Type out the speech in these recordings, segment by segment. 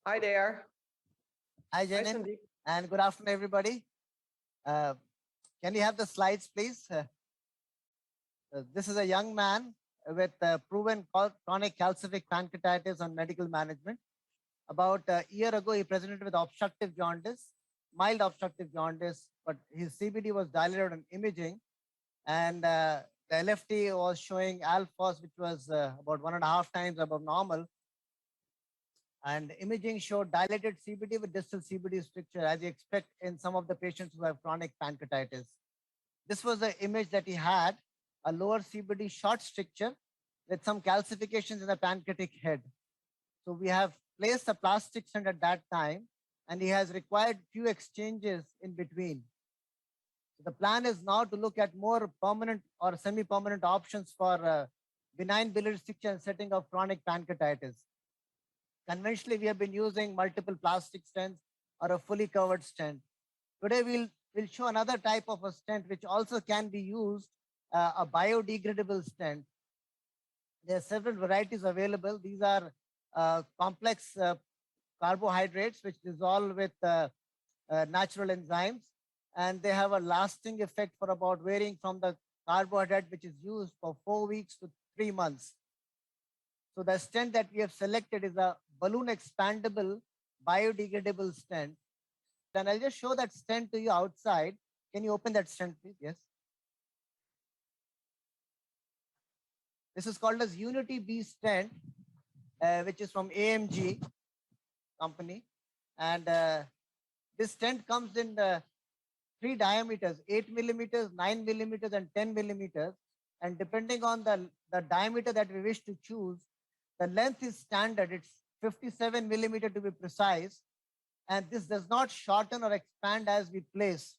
Hi there. Hi, Janin, and good afternoon, everybody. Can you have the slides, please? This is a young man with proven chronic calcific pancreatitis on medical management. About a year ago, he presented with obstructive jaundice, mild obstructive jaundice, but his CBD was dilated on imaging, and the LFT was showing alphos, which was about 1.5 times above normal. And imaging showed dilated CBD with distal CBD stricture, as you expect in some of the patients who have chronic pancreatitis. This was the image that he had, a lower CBD short stricture with some calcifications in the pancreatic head. So we have placed a plastic stent at that time, and he has required few exchanges in between. So the plan is now to look at more permanent or semi-permanent options for benign biliary stricture and setting of chronic pancreatitis. Conventionally, we have been using multiple plastic stents or a fully covered stent. Today, we'll show another type of a stent which also can be used, a biodegradable stent. There are several varieties available. These are complex carbohydrates which dissolve with natural enzymes, and they have a lasting effect for about varying from the carbohydrate which is used for 4 weeks to 3 months. So the stent that we have selected is a balloon expandable biodegradable stent. And I'll just show that stent to you outside. Can you open that stent, please? Yes. This is called as Unity B stent, which is from AMG company. And this stent comes in 3 diameters, 8 millimeters, 9 millimeters, and 10 millimeters. And depending on the diameter that we wish to choose, the length is standard. It's 57 millimeter to be precise. And this does not shorten or expand as we place.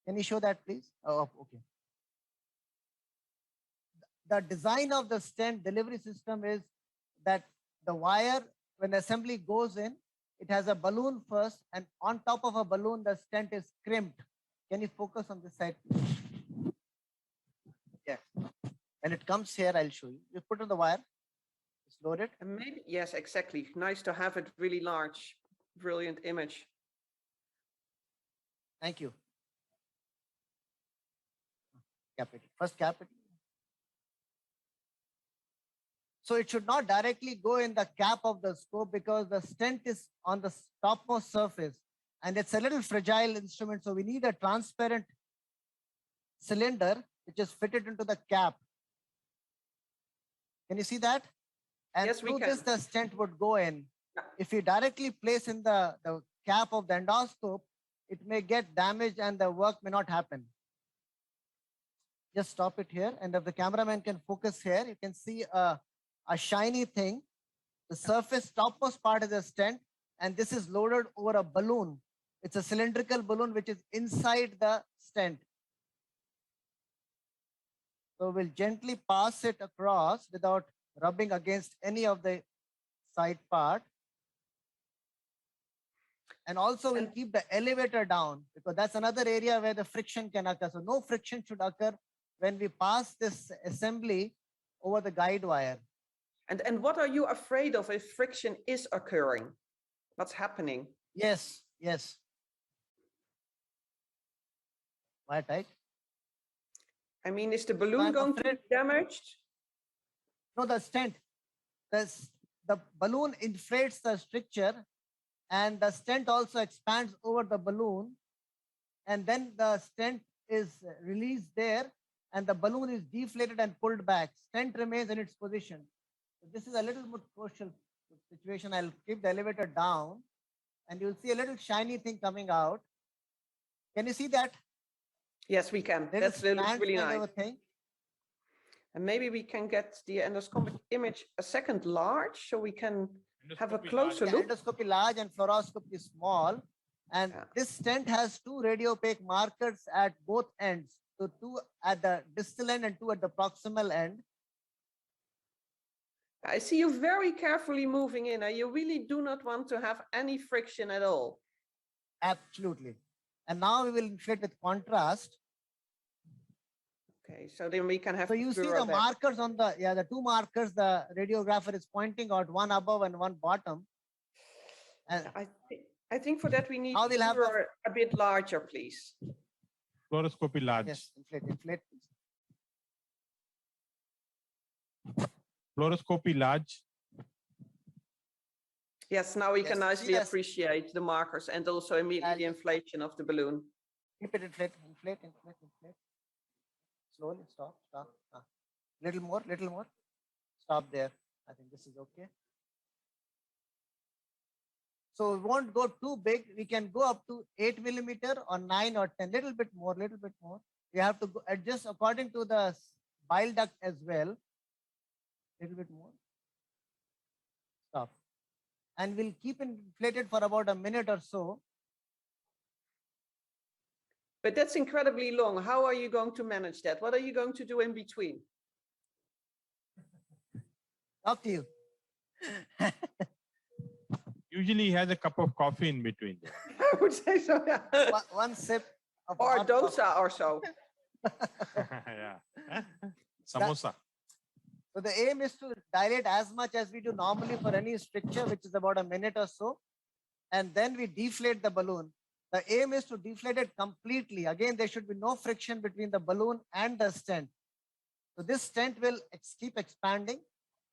Can you show that, please? Oh, okay. The design of the stent delivery system is that the wire, when the assembly goes in, it has a balloon first, and on top of a balloon, the stent is crimped. Can you focus on this side, please? Yes. When it comes here, I'll show you. You put on the wire. It's loaded. And maybe, yes, exactly. Nice to have it really large. Brilliant image. Thank you. Cap it. First cap it. So it should not directly go in the cap of the scope because the stent is on the topmost surface, and it's a little fragile instrument. So we need a transparent cylinder which is fitted into the cap. Can you see that? And yes, through this, the stent would go in. If you directly place in the cap of the endoscope, it may get damaged and the work may not happen. Just stop it here. And if the cameraman can focus here, you can see a shiny thing. The surface topmost part is a stent, and this is loaded over a balloon. It's a cylindrical balloon which is inside the stent. So we'll gently pass it across without rubbing against any of the side part. And also we'll keep the elevator down because that's another area where the friction can occur. So no friction should occur when we pass this assembly over the guide wire. And what are you afraid of if friction is occurring? What's happening? Yes, yes. Wire tight. I mean, is the balloon going to be damaged? No, the stent. The balloon inflates the stricture, and the stent also expands over the balloon, and then the stent is released there, and the balloon is deflated and pulled back. Stent remains in its position. So this is a little more crucial situation. I'll keep the elevator down, and you'll see a little shiny thing coming out. Can you see that? Yes, we can. That's really nice. Thing. And maybe we can get the endoscopic image a second large so we can have a closer look. Endoscopy large and fluoroscopy small. And this stent has 2 radiopaque markers at both ends. So 2 at the distal end and 2 at the proximal end. I see you very carefully moving in, and you really do not want to have any friction at all. Absolutely. And now we will inflate with contrast. Okay, so then we can have. So you see the markers on the 2 markers the radiographer is pointing out, one above and one bottom. And I think for that we need now we'll have a bit larger, please. Fluoroscopy large. yes, inflate. Fluoroscopy large. Yes, now we Yes, can see nicely this? appreciate the markers and also immediately the inflation of the balloon. Keep it inflate. Slowly, stop. Little more. Stop there. I think this is okay. So we won't go too big. We can go up to 8 millimeter or 9 or 10, little bit more. We have to adjust according to the bile duct as well. Little bit more. Stop. And we'll keep it inflated for about a minute or so. But that's incredibly long. How are you going to manage that? What are you going to do in between? Talk to you. Usually he has a cup of coffee in between. I would say so, yeah. One sip of Or hot dosa coffee. or so. Yeah. Samosa. So the aim is to dilate as much as we do normally for any stricture, which is about a minute or so. And then we deflate the balloon. The aim is to deflate it completely. Again, there should be no friction between the balloon and the stent. So this stent will keep expanding.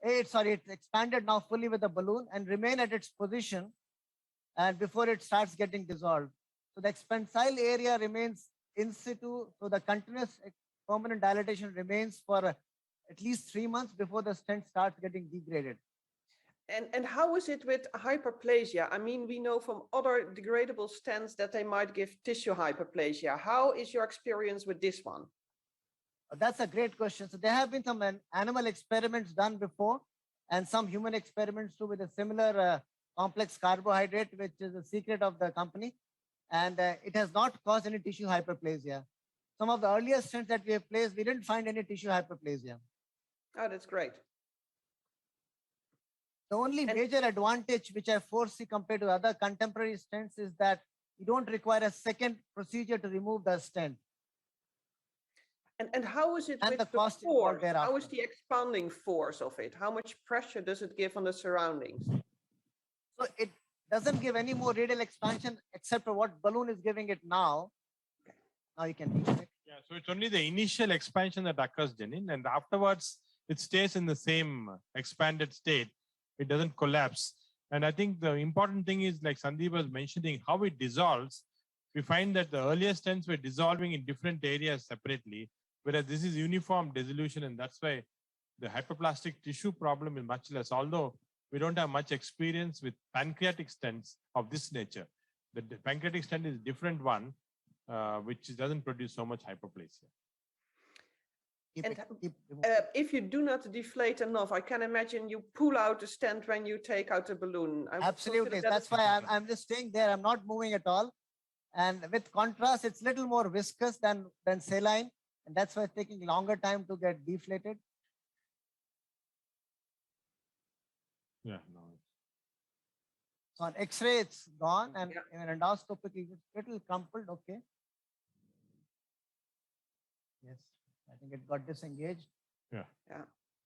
It's expanded now fully with the balloon and remain at its position and before it starts getting dissolved. So the expansile area remains in situ. So the continuous permanent dilatation remains for at least 3 months before the stent starts getting degraded. And how is it with hyperplasia? I mean, we know from other degradable stents that they might give tissue hyperplasia. How is your experience with this one? That's a great question. So there have been some animal experiments done before and some human experiments too with a similar complex carbohydrate, which is a secret of the company. And it has not caused any tissue hyperplasia. Some of the earlier stents that we have placed, we didn't find any tissue hyperplasia. Oh, that's great. The only major advantage which I foresee compared to other contemporary stents is that you don't require a second procedure to remove the stent. And how is it And with the the cost force? involved thereafter. How is the expanding force of it? How much pressure does it give on the surroundings? So it doesn't give any more radial expansion except for what balloon is giving it now. Now you can reach it. Yeah, so it's only the initial expansion that occurs, Janine, and afterwards it stays in the same expanded state. It doesn't collapse. And I think the important thing is, like Sandeep was mentioning, how it dissolves. We find that the earlier stents were dissolving in different areas separately, whereas this is uniform dissolution, and that's why the hyperplastic tissue problem is much less, although we don't have much experience with pancreatic stents of this nature. The pancreatic stent is a different one, which doesn't produce so much hyperplasia. If you do not deflate enough, I can imagine you pull out the stent when you take out the balloon. Absolutely. That's why I'm just staying there. I'm not moving at all. And with contrast, it's a little more viscous than saline. And that's why it's taking longer time to get deflated. Yeah, no. So on X-ray, it's gone. And in an endoscopic, it's a little crumpled. Okay. Yes. I think it got disengaged. Yeah.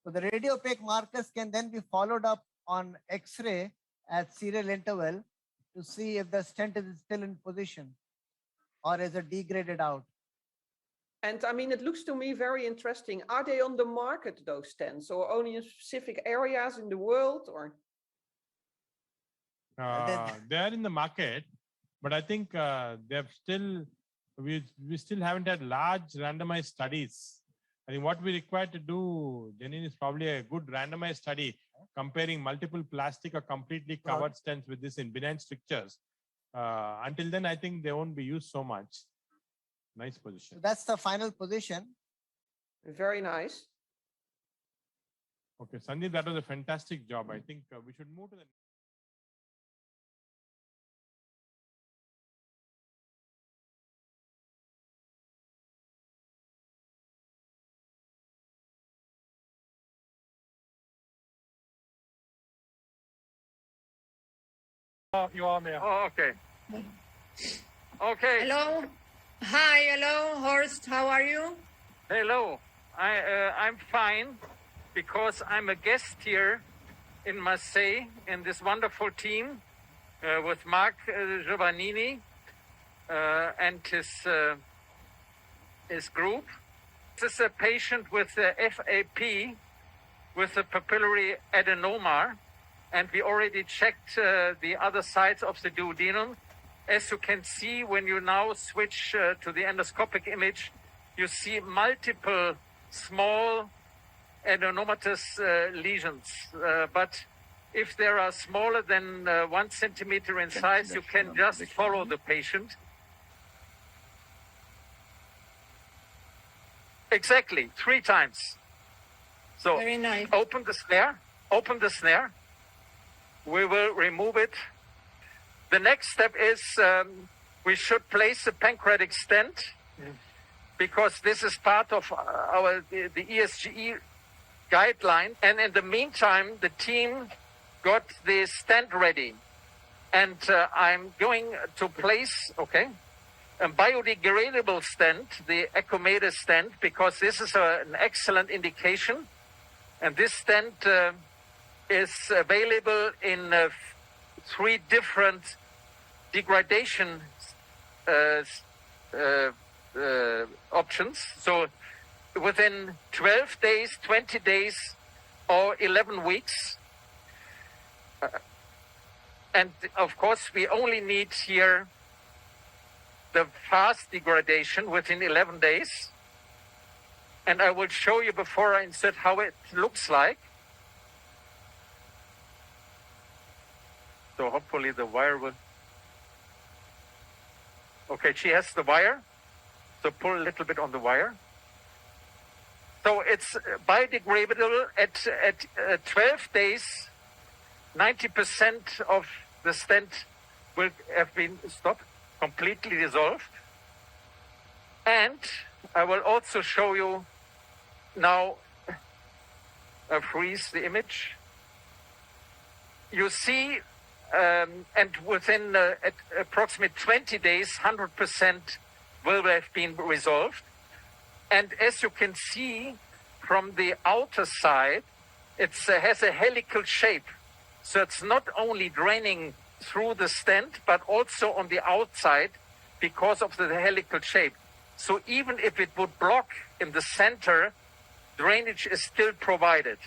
So the radiopaque markers can then be followed up on X-ray at serial interval to see if the stent is still in position or is it degraded out. And I mean, it looks to me very interesting. Are they on the market, those stents, or only in specific areas in the world? Or they are in the market, but I think we still haven't had large randomized studies. I think what we require to do, Janine, is probably a good randomized study comparing multiple plastic or completely covered stents with this in benign strictures. Until then, I think they won't be used so much. Nice position. So that's the final position. Very nice. Okay, Sandeep, that was a fantastic job. I think we should move to the you are there. Oh, okay. Okay. Hello. Hi. Hello, Horst. How are you? Hello. I'm fine because I'm a guest here in Marseille in this wonderful team. with Mark Giovannini and his group. This is a patient with FAP, with a papillary adenoma, and we already checked the other sides of the duodenum. As you can see, when you now switch to the endoscopic image, you see multiple small adenomatous lesions. But if they are smaller than 1 centimeter in size, you can just follow the patient. Exactly, 3 times. So Very nice. Open the snare. We will remove it. The next step is we should place a pancreatic stent because this is part of the ESGE guideline. And in the meantime, the team got the stent ready. And I'm going to place, a biodegradable stent, the Ecomeda stent, because this is an excellent indication. And this stent is available in 3 different degradation options. So within 12 days, 20 days, or 11 weeks. And of course, we only need here the fast degradation within 11 days. And I will show you before I insert how it looks like. So hopefully the wire will... Okay, she has the wire. So pull a little bit on the wire. So it's biodegradable at 12 days. 90% of the stent will have been stopped, completely dissolved. And I will also show you now, freeze the image. You see, and within approximately 20 days, 100% will have been resolved. And as you can see from the outer side, it has a helical shape. So it's not only draining through the stent, but also on the outside because of the helical shape. So even if it would block in the center, drainage is still provided.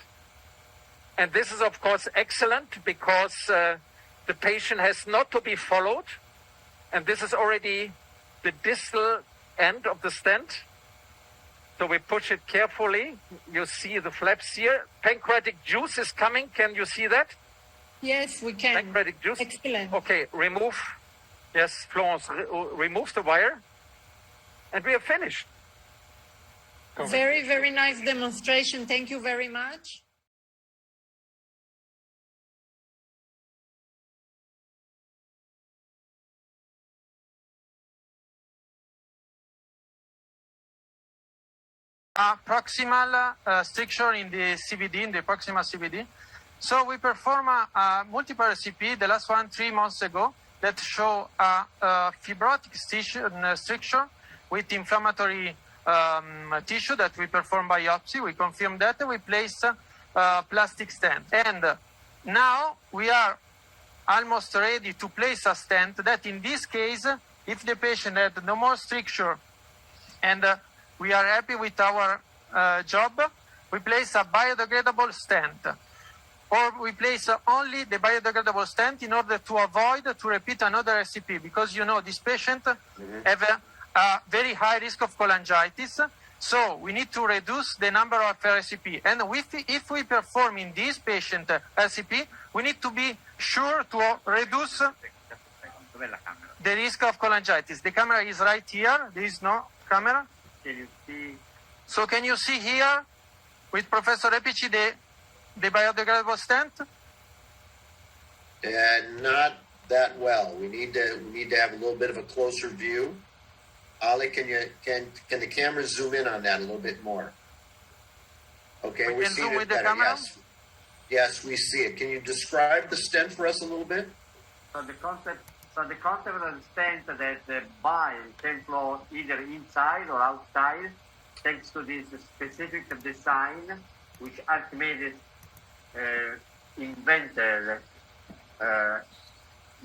And this is, of course, excellent because the patient has not to be followed. And this is already the distal end of the stent. So we push it carefully. You see the flaps here. Pancreatic juice is coming. Can you see that? Yes, we can. Pancreatic juice. Excellent. Okay, remove. Yes, Florence, remove the wire. And we are finished. Very, very nice demonstration. Thank you very much. Proximal stricture in the CVD, in the proximal CVD. So we perform a multiple RCP, the last one 3 months ago, that show a fibrotic stricture with inflammatory tissue that we perform biopsy. We confirm that and we place plastic stent. And now we are almost ready to place a stent that in this case, if the patient had no more stricture and we are happy with our job, we place a biodegradable stent. Or we place only the biodegradable stent in order to avoid to repeat another RCP, because you know this patient have a very high risk of cholangitis, so we need to reduce the number of RCP. And if we perform in this patient RCP, we need to be sure to reduce the risk of cholangitis. The camera is right here. There is no camera. Can you see? So can you see here with Professor Epici the biodegradable stent? Not that well. We need to have a little bit of a closer view. Ali, can the camera zoom in on that a little bit more? Okay, We we're can seeing zoom it with the better. camera? Yes, we see it. Can you describe the stent for us a little bit? So the concept of the stent that binds can flow either inside or outside, thanks to this specific design which Archimedes invented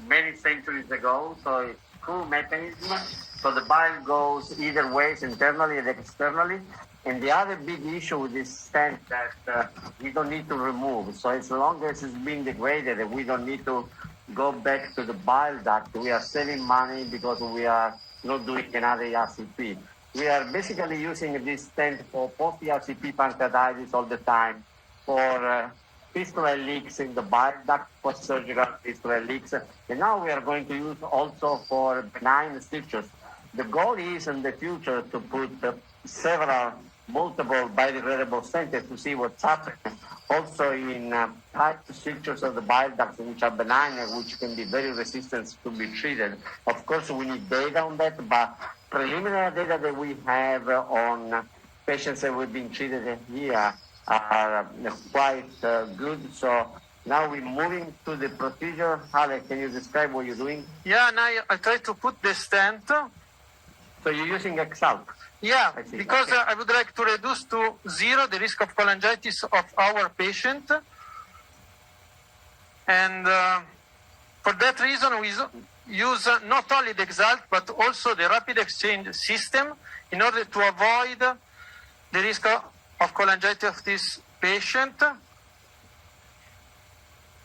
many centuries ago, so it's cool mechanism. So the bile goes either ways, internally and externally. And the other big issue with this stent that we don't need to remove. So as long as it's being degraded, we don't need to go back to the bile duct. We are saving money because we are not doing another RCP. We are basically using this stent for post-RCP pancreatitis all the time, for fistula leaks in the bile duct, post-surgical fistula leaks. And now we are going to use also for benign strictures. The goal is in the future to put several multiple biodegradable stents to see what's happening. Also in tight strictures of the bile ducts which are benign and which can be very resistant to be treated. Of course, we need data on that, but preliminary data that we have on patients that we've been treated here are quite good. So now we're moving to the procedure. Ale, can you describe what you're doing? Yeah, now I try to put the stent. So you're using Exalt? Yeah, because okay. I would like to reduce to 0 the risk of cholangitis of our patient. And for that reason, we use not only the Exalt, but also the rapid exchange system in order to avoid the risk of cholangitis of this patient.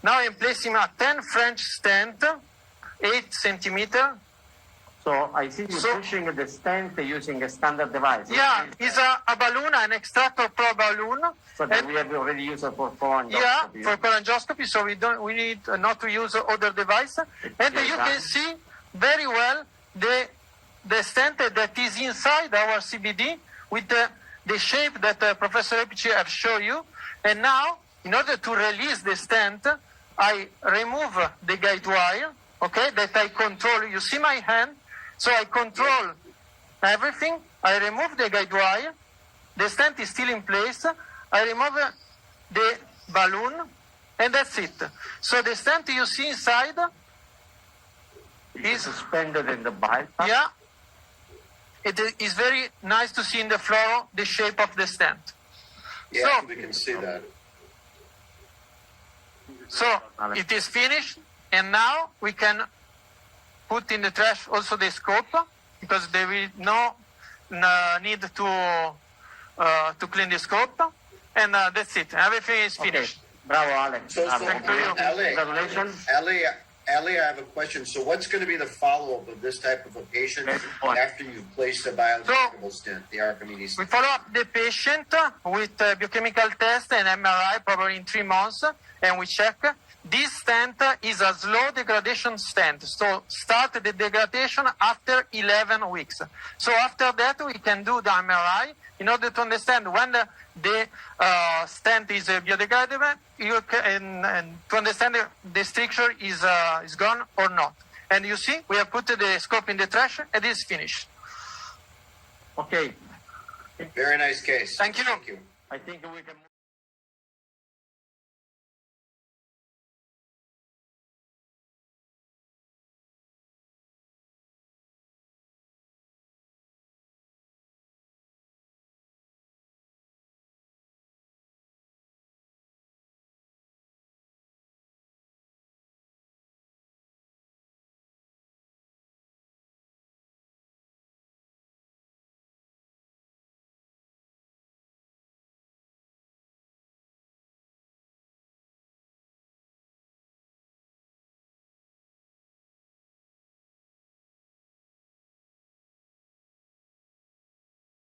Now I'm placing a 10 French stent, 8 centimeter. So I see you pushing the stent using a standard device. Yeah, it's a balloon, an extractor pro balloon. So that we have already used it for cholangioscopy. Yeah, for cholangioscopy. So we need not to use other device. And you can see very well the stent that is inside our CBD with the shape that Professor Epici have shown you. And now, in order to release the stent, I remove the guide wire, okay, that I control. You see my hand? So I control everything. I remove the guide wire. The stent is still in place. I remove the balloon, and that's it. So the stent you see inside is suspended in the bile. Yeah. It is very nice to see in the floor the shape of the stent. Yeah, so, we can see that. So it is finished, and now we can put in the trash also the scope, because there will no need to clean the scope, and that's it. Everything is finished. Okay. Bravo, Alex. So, thank you. Congratulations. Ali, I have a question. So what's going to be the follow-up of this type of a patient after you've placed the biodegradable stent, the Archimedes stent? We follow up the patient with biochemical test and MRI probably in 3 months, and we check. This stent is a slow degradation stent. So start the degradation after 11 weeks. So after that, we can do the MRI in order to understand when the stent is biodegradable, and to understand the stricture is gone or not. And you see, we have put the scope in the trash, and it's finished. Okay. Very nice case. Thank you. Thank you. I think we can